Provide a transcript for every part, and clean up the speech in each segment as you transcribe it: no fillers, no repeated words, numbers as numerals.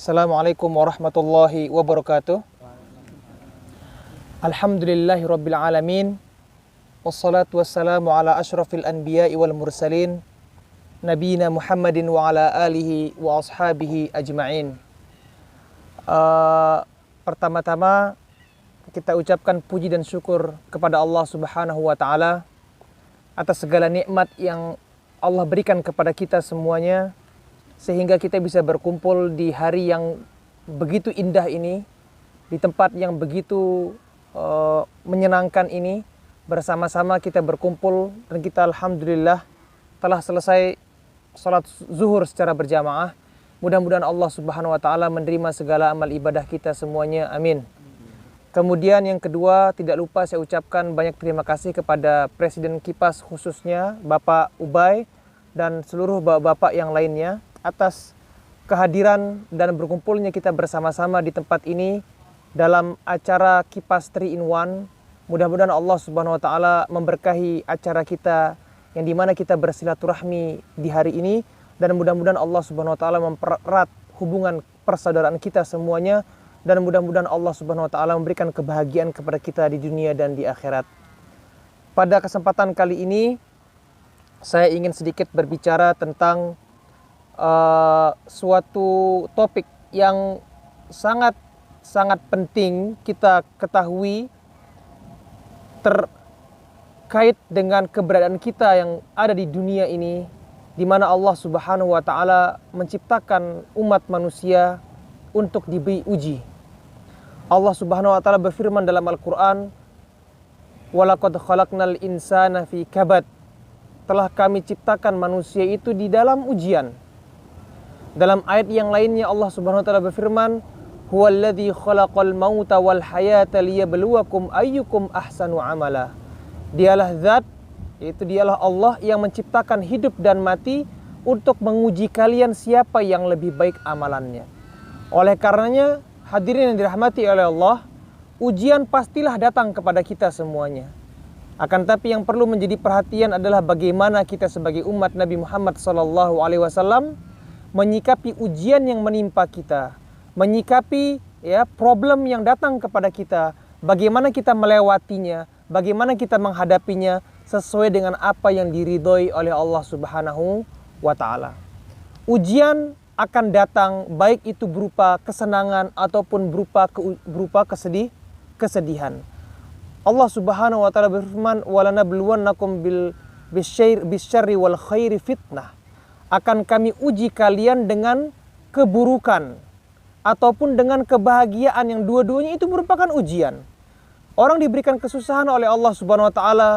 Assalamualaikum warahmatullahi wabarakatuh. Alhamdulillahi rabbil alamin. Wassalatu wassalamu ala ashrafil anbiya'i wal mursalin, nabiyina Muhammadin wa ala alihi wa ashabihi ajma'in. Pertama-tama kita ucapkan puji dan syukur kepada Allah Subhanahu wa taala atas segala nikmat yang Allah berikan kepada kita semuanya, sehingga kita bisa berkumpul di hari yang begitu indah ini, di tempat yang begitu menyenangkan ini. Bersama-sama kita berkumpul dan kita alhamdulillah telah selesai salat zuhur secara berjamaah. Mudah-mudahan Allah Subhanahu wa taala menerima segala amal ibadah kita semuanya, amin. Kemudian yang kedua, tidak lupa saya ucapkan banyak terima kasih kepada Presiden KIPAS khususnya Bapak Ubay dan seluruh bapak-bapak yang lainnya atas kehadiran dan berkumpulnya kita bersama-sama di tempat ini dalam acara KIPAS 3-in-1. Mudah-mudahan Allah Subhanahu wa taala memberkahi acara kita yang dimana kita bersilaturahmi di hari ini, dan mudah-mudahan Allah Subhanahu wa taala mempererat hubungan persaudaraan kita semuanya, dan mudah-mudahan Allah Subhanahu wa taala memberikan kebahagiaan kepada kita di dunia dan di akhirat. Pada kesempatan kali ini saya ingin sedikit berbicara tentang suatu topik yang sangat penting kita ketahui terkait dengan keberadaan kita yang ada di dunia ini, di mana Allah Subhanahu wa taala menciptakan umat manusia untuk diberi uji. Allah Subhanahu wa taala berfirman dalam Al-Qur'an, "Walaqad khalaqnal insana fi kabad." Telah kami ciptakan manusia itu di dalam ujian. Dalam ayat yang lainnya Allah Subhanahu wa taala berfirman, "Huwallazi khalaqal mauta wal hayata liyabluwakum ayyukum ahsanu amala." Dialah zat, yaitu dialah Allah yang menciptakan hidup dan mati untuk menguji kalian siapa yang lebih baik amalannya. Oleh karenanya, hadirin yang dirahmati oleh Allah, ujian pastilah datang kepada kita semuanya. Akan tapi yang perlu menjadi perhatian adalah bagaimana kita sebagai umat Nabi Muhammad SAW menyikapi ujian yang menimpa kita, menyikapi problem yang datang kepada kita, bagaimana kita melewatinya, bagaimana kita menghadapinya sesuai dengan apa yang diridhoi oleh Allah Subhanahu wa taala. Ujian akan datang baik itu berupa kesenangan ataupun berupa kesedihan. Allah Subhanahu wa taala berfirman, "Walanabluwannakum bisyarri wal khairi fitnah." Akan kami uji kalian dengan keburukan ataupun dengan kebahagiaan, yang dua-duanya itu merupakan ujian. Orang diberikan kesusahan oleh Allah Subhanahu wa taala,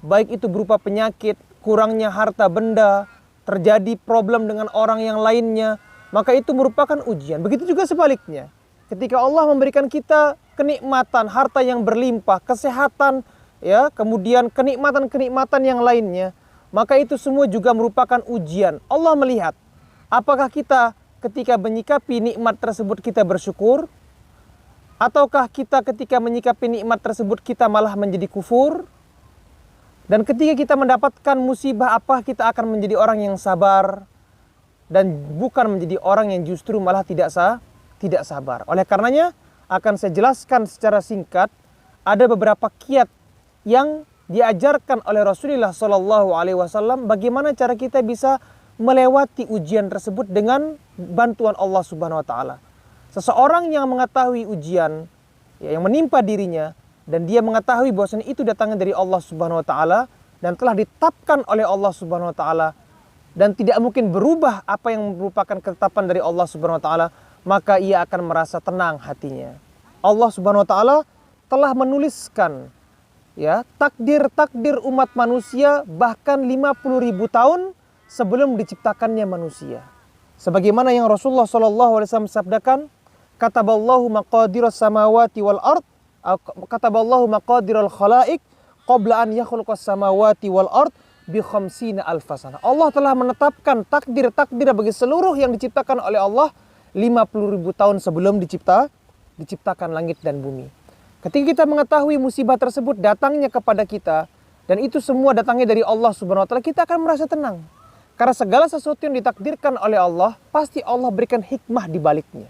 baik itu berupa penyakit, kurangnya harta benda, terjadi problem dengan orang yang lainnya, maka itu merupakan ujian. Begitu juga sebaliknya. Ketika Allah memberikan kita kenikmatan, harta yang berlimpah, kesehatan, kemudian kenikmatan-kenikmatan yang lainnya, maka itu semua juga merupakan ujian. Allah melihat apakah kita ketika menyikapi nikmat tersebut kita bersyukur, ataukah kita ketika menyikapi nikmat tersebut kita malah menjadi kufur. Dan ketika kita mendapatkan musibah, apa kita akan menjadi orang yang sabar dan bukan menjadi orang yang justru malah tidak sabar. Oleh karenanya akan saya jelaskan secara singkat, ada beberapa kiat yang diajarkan oleh Rasulullah SAW bagaimana cara kita bisa melewati ujian tersebut dengan bantuan Allah Subhanahu wa taala. Seseorang yang mengetahui ujian yang menimpa dirinya dan dia mengetahui bahwasanya itu datangnya dari Allah Subhanahu wa taala dan telah ditetapkan oleh Allah Subhanahu wa taala dan tidak mungkin berubah apa yang merupakan ketetapan dari Allah Subhanahu wa taala, maka ia akan merasa tenang hatinya. Allah Subhanahu wa taala telah menuliskan takdir umat manusia bahkan 50.000 tahun sebelum diciptakannya manusia. Sebagaimana yang Rasulullah SAW sabdakan, "Kataballahu maqadiras samawati wal ard, kataballahu maqadiral khalaik qabla an yakhluqas samawati wal ard bi khamsina alfasana." Allah telah menetapkan takdir bagi seluruh yang diciptakan oleh Allah 50.000 tahun sebelum diciptakan langit dan bumi. Ketika kita mengetahui musibah tersebut datangnya kepada kita, dan itu semua datangnya dari Allah Subhanahu wa taala, kita akan merasa tenang. Karena segala sesuatu yang ditakdirkan oleh Allah, pasti Allah berikan hikmah di baliknya.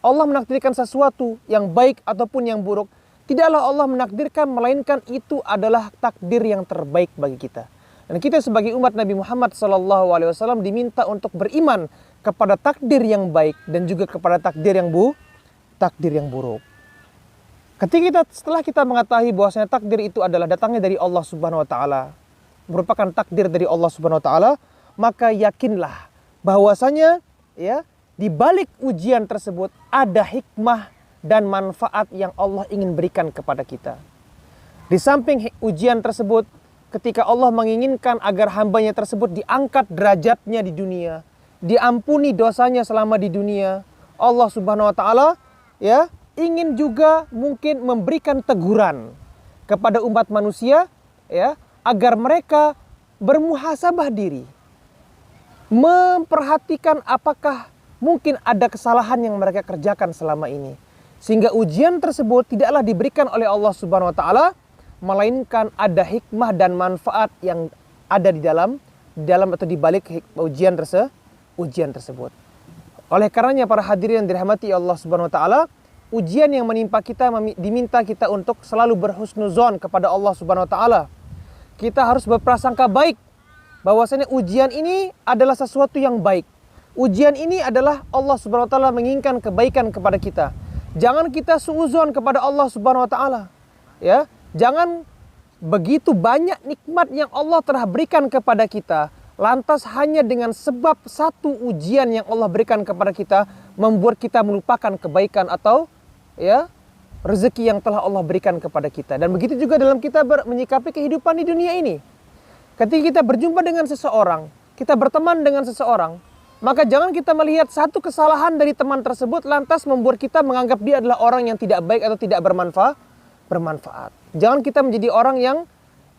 Allah menakdirkan sesuatu yang baik ataupun yang buruk, tidaklah Allah menakdirkan melainkan itu adalah takdir yang terbaik bagi kita. Dan kita sebagai umat Nabi Muhammad SAW diminta untuk beriman kepada takdir yang baik dan juga kepada takdir yang buruk. Setelah kita mengetahui bahwasanya takdir itu adalah datangnya dari Allah Subhanahu wa taala, merupakan takdir dari Allah Subhanahu wa taala, maka yakinlah bahwasanya ya, di balik ujian tersebut ada hikmah dan manfaat yang Allah ingin berikan kepada kita. Di samping ujian tersebut, ketika Allah menginginkan agar hambanya tersebut diangkat derajatnya di dunia, diampuni dosanya selama di dunia, Allah Subhanahu wa taala ya ingin juga mungkin memberikan teguran kepada umat manusia ya, agar mereka bermuhasabah diri, memperhatikan apakah mungkin ada kesalahan yang mereka kerjakan selama ini, sehingga ujian tersebut tidaklah diberikan oleh Allah Subhanahu wa taala, melainkan ada hikmah dan manfaat yang ada di dalam atau di balik ujian tersebut. Oleh karenanya para hadirin yang dirahmati Allah Subhanahu wa taala, ujian yang menimpa kita diminta kita untuk selalu berhusnuzon kepada Allah Subhanahu wa taala. Kita harus berprasangka baik bahwasanya ujian ini adalah sesuatu yang baik. Ujian ini adalah Allah Subhanahu wa taala menginginkan kebaikan kepada kita. Jangan kita suuzon kepada Allah Subhanahu wa taala. Ya, jangan begitu banyak nikmat yang Allah telah berikan kepada kita, lantas hanya dengan sebab satu ujian yang Allah berikan kepada kita membuat kita melupakan kebaikan atau ya rezeki yang telah Allah berikan kepada kita. Dan begitu juga dalam kita menyikapi kehidupan di dunia ini. Ketika kita berjumpa dengan seseorang, kita berteman dengan seseorang, maka jangan kita melihat satu kesalahan dari teman tersebut lantas membuat kita menganggap dia adalah orang yang tidak baik atau tidak bermanfaat. Jangan kita menjadi orang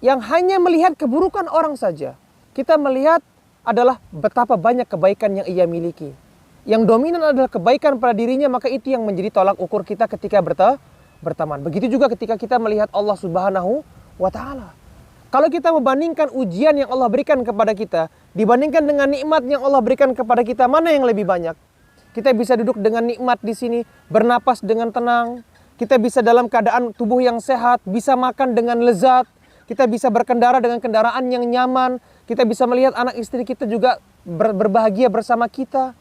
yang hanya melihat keburukan orang saja. Kita melihat adalah betapa banyak kebaikan yang ia miliki. Yang dominan adalah kebaikan pada dirinya, maka itu yang menjadi tolak ukur kita ketika berteman. Begitu juga ketika kita melihat Allah Subhanahu wa taala. Kalau kita membandingkan ujian yang Allah berikan kepada kita dibandingkan dengan nikmat yang Allah berikan kepada kita, mana yang lebih banyak? Kita bisa duduk dengan nikmat di sini, bernapas dengan tenang. Kita bisa dalam keadaan tubuh yang sehat, bisa makan dengan lezat. Kita bisa berkendara dengan kendaraan yang nyaman. Kita bisa melihat anak istri kita juga berbahagia bersama kita.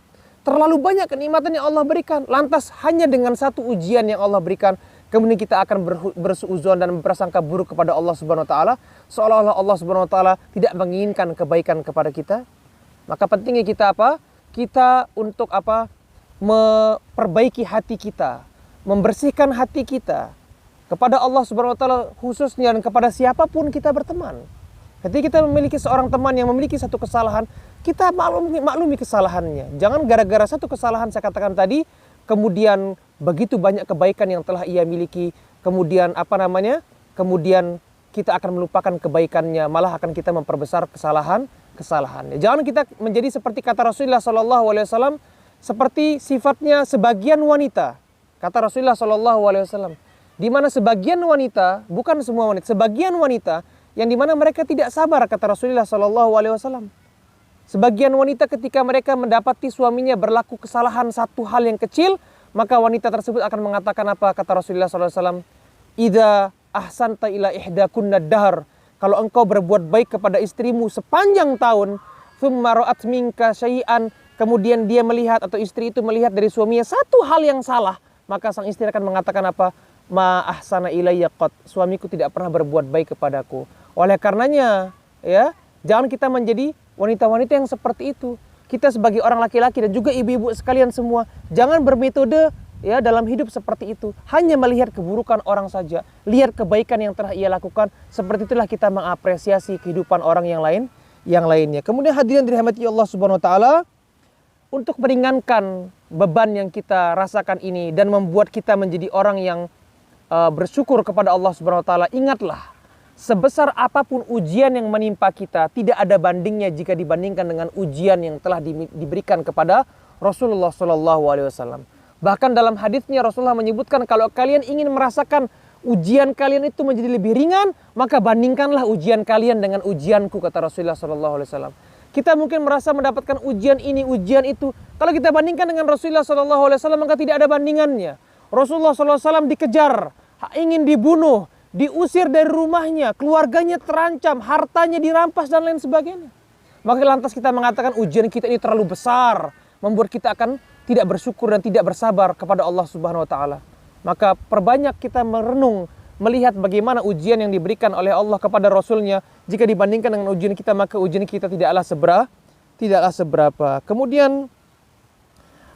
Terlalu banyak kenikmatan yang Allah berikan. Lantas hanya dengan satu ujian yang Allah berikan, kemudian kita akan bersuuzon dan berprasangka buruk kepada Allah Subhanahu wa taala, seolah-olah Allah Subhanahu wa taala tidak menginginkan kebaikan kepada kita. Maka pentingnya kita apa? Kita untuk apa? Memperbaiki hati kita, membersihkan hati kita kepada Allah Subhanahu wa taala khususnya dan kepada siapapun kita berteman. Ketika kita memiliki seorang teman yang memiliki satu kesalahan, kita maklumi kesalahannya. Jangan gara-gara satu kesalahan saya katakan tadi, kemudian begitu banyak kebaikan yang telah ia miliki, kemudian kemudian kita akan melupakan kebaikannya, malah akan kita memperbesar kesalahannya. Jangan kita menjadi seperti kata Rasulullah SAW, seperti sifatnya sebagian wanita. Kata Rasulullah SAW, di mana sebagian wanita, bukan semua wanita, sebagian wanita yang dimana mereka tidak sabar, kata Rasulullah SAW. Sebagian wanita ketika mereka mendapati suaminya berlaku kesalahan satu hal yang kecil, maka wanita tersebut akan mengatakan apa? Kata Rasulullah SAW, "Idza ahsanta ila ihdakunna dahr." Kalau engkau berbuat baik kepada istrimu sepanjang tahun, thumma ra'at minka syai'an, kemudian dia melihat atau istri itu melihat dari suaminya satu hal yang salah, maka sang istri akan mengatakan apa? "Ma ahsana ilayya qat." Suamiku tidak pernah berbuat baik kepadaku. Oleh karenanya, ya, jangan kita menjadi wanita-wanita yang seperti itu. Kita sebagai orang laki-laki dan juga ibu-ibu sekalian semua, jangan bermetode ya dalam hidup seperti itu. Hanya melihat keburukan orang saja, lihat kebaikan yang telah ia lakukan. Seperti itulah kita mengapresiasi kehidupan orang yang lainnya. Kemudian hadirin dirahmati Allah Subhanahu wa taala, untuk meringankan beban yang kita rasakan ini dan membuat kita menjadi orang yang bersyukur kepada Allah Subhanahu wa taala, ingatlah, sebesar apapun ujian yang menimpa kita, tidak ada bandingnya jika dibandingkan dengan ujian yang telah diberikan kepada Rasulullah SAW. Bahkan dalam hadisnya Rasulullah menyebutkan, kalau kalian ingin merasakan ujian kalian itu menjadi lebih ringan, maka bandingkanlah ujian kalian dengan ujianku, kata Rasulullah SAW. Kita mungkin merasa mendapatkan ujian ini, ujian itu. Kalau kita bandingkan dengan Rasulullah SAW, maka tidak ada bandingannya. Rasulullah SAW dikejar, ingin dibunuh, diusir dari rumahnya, keluarganya terancam, hartanya dirampas dan lain sebagainya. Maka lantas kita mengatakan ujian kita ini terlalu besar, membuat kita akan tidak bersyukur dan tidak bersabar kepada Allah Subhanahu wa taala. Maka perbanyak kita merenung, melihat bagaimana ujian yang diberikan oleh Allah kepada Rasulnya. Jika dibandingkan dengan ujian kita, maka ujian kita tidaklah seberapa. Kemudian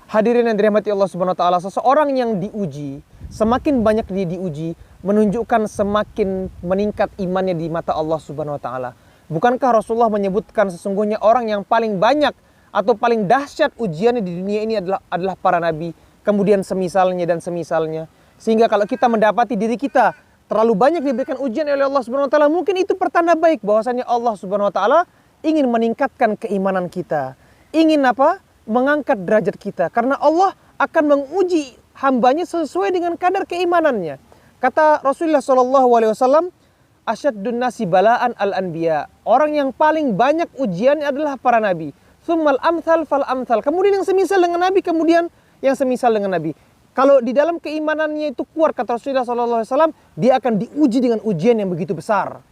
hadirin yang dirahmati Allah Subhanahu wa taala, seseorang yang diuji, semakin banyak dia diuji, menunjukkan semakin meningkat imannya di mata Allah Subhanahu wa taala. Bukankah Rasulullah menyebutkan sesungguhnya orang yang paling banyak atau paling dahsyat ujiannya di dunia ini adalah para nabi, kemudian semisalnya dan semisalnya. Sehingga kalau kita mendapati diri kita terlalu banyak diberikan ujian oleh Allah Subhanahu wa taala, mungkin itu pertanda baik bahwasanya Allah Subhanahu wa taala ingin meningkatkan keimanan kita. Ingin apa? Mengangkat derajat kita. Karena Allah akan menguji hambanya sesuai dengan kadar keimanannya. Kata Rasulullah SAW, asyaddun nasi balaan al-anbiya. Orang yang paling banyak ujiannya adalah para nabi. Tsummal amthal fal amthal. Kemudian yang semisal dengan nabi, kemudian yang semisal dengan nabi. Kalau di dalam keimanannya itu kuat, kata Rasulullah SAW, dia akan diuji dengan ujian yang begitu besar.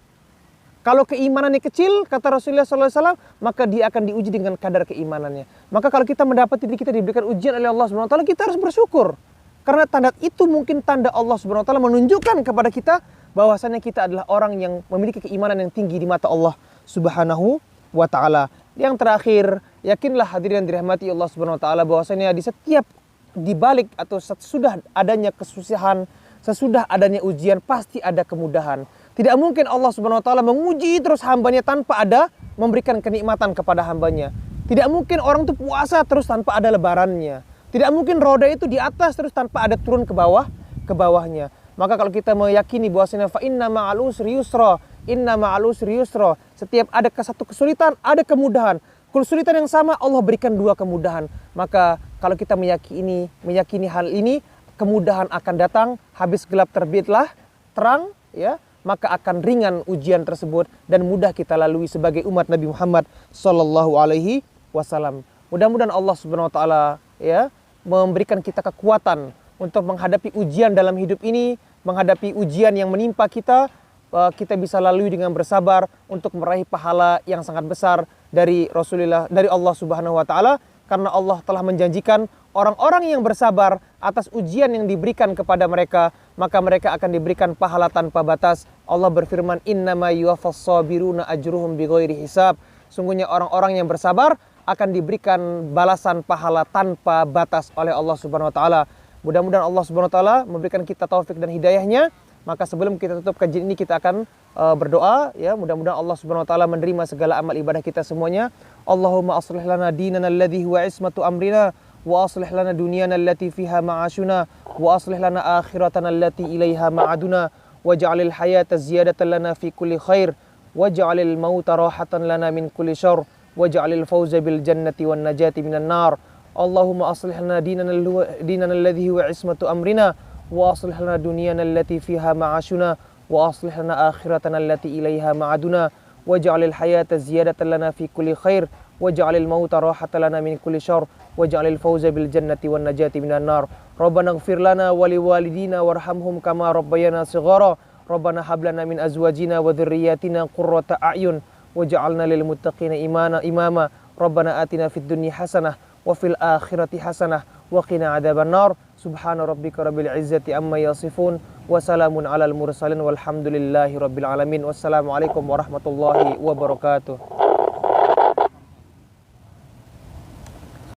Kalau keimanannya kecil, kata Rasulullah SAW, maka dia akan diuji dengan kadar keimanannya. Maka kalau kita mendapati diri kita diberikan ujian oleh Allah SWT, kita harus bersyukur. Karena tanda itu mungkin tanda Allah SWT menunjukkan kepada kita bahwasannya kita adalah orang yang memiliki keimanan yang tinggi di mata Allah Subhanahu wa taala. Yang terakhir, yakinlah hadirin dirahmati Allah Subhanahu wa taala bahwasannya di balik atau sesudah adanya kesusahan, sesudah adanya ujian, pasti ada kemudahan. Tidak mungkin Allah Subhanahu wa taala menguji terus hambanya tanpa ada memberikan kenikmatan kepada hambanya. Tidak mungkin orang itu puasa terus tanpa ada lebarannya. Tidak mungkin roda itu di atas terus tanpa ada turun ke bawahnya. Maka kalau kita meyakini bahwasanya fa inna ma'al usri yusra, inna ma'al usri yusra, setiap ada satu kesulitan, ada kemudahan. Kesulitan yang sama Allah berikan dua kemudahan. Maka kalau kita meyakini hal ini, kemudahan akan datang, habis gelap terbitlah terang, ya, maka akan ringan ujian tersebut dan mudah kita lalui sebagai umat Nabi Muhammad sallallahu alaihi wasallam. Mudah-mudahan Allah Subhanahu wa taala ya memberikan kita kekuatan untuk menghadapi ujian dalam hidup ini, menghadapi ujian yang menimpa kita, kita bisa lalui dengan bersabar untuk meraih pahala yang sangat besar dari Allah Subhanahu wa taala, karena Allah telah menjanjikan orang-orang yang bersabar atas ujian yang diberikan kepada mereka, maka mereka akan diberikan pahala tanpa batas. Allah berfirman, innama yuwaffas sabiruna ajruhum bighairi hisab. Sungguhnya orang-orang yang bersabar akan diberikan balasan pahala tanpa batas oleh Allah Subhanahu wa taala. Mudah-mudahan Allah Subhanahu wa taala memberikan kita taufik dan hidayahnya. Maka sebelum kita tutup kajian ini, kita akan berdoa, ya, mudah-mudahan Allah Subhanahu wa taala menerima segala amal ibadah kita semuanya. Allahumma aslih lana dinana alladhi huwa ismatu amrina, wa aslih lana dunyana allati fiha ma'ashuna, wa aslih lana akhiratana allati ilaiha ma'aduna, waj'alil hayata ziyadatan lana fi kulli khair, waj'alil mauta rahatan lana min kulli syarr, waj'alil fawza bil jannati wan najati minan nar. Allahumma aslih lana dinana alladhi huwa ismatu amrina, wa aslih lana dunyana allati fiha ma'ashuna, wa aslih lana akhiratana allati ilaiha ma'aduna, waj'alil hayata ziyadatan lana fi kulli khair, waj'alil mauta rahatan lana min kulli syarr, waj'alil fawza bil jannati wan najati minan nar. Rabbana ighfir lana wa liwalidina warhamhum kama rabbayana shighara. Rabbana hab lana min azwajina wa dhurriyyatina qurrata a'yun waj'alna lil muttaqina imama. Rabbana atina fid dunya hasanah wa fil akhirati hasanah wa qina adzabannar. Subhana rabbika rabbil izzati amma yasifun wa salamun alal mursalin walhamdulillahi rabbil alamin. Wassalamualaikum warahmatullahi wabarakatuh.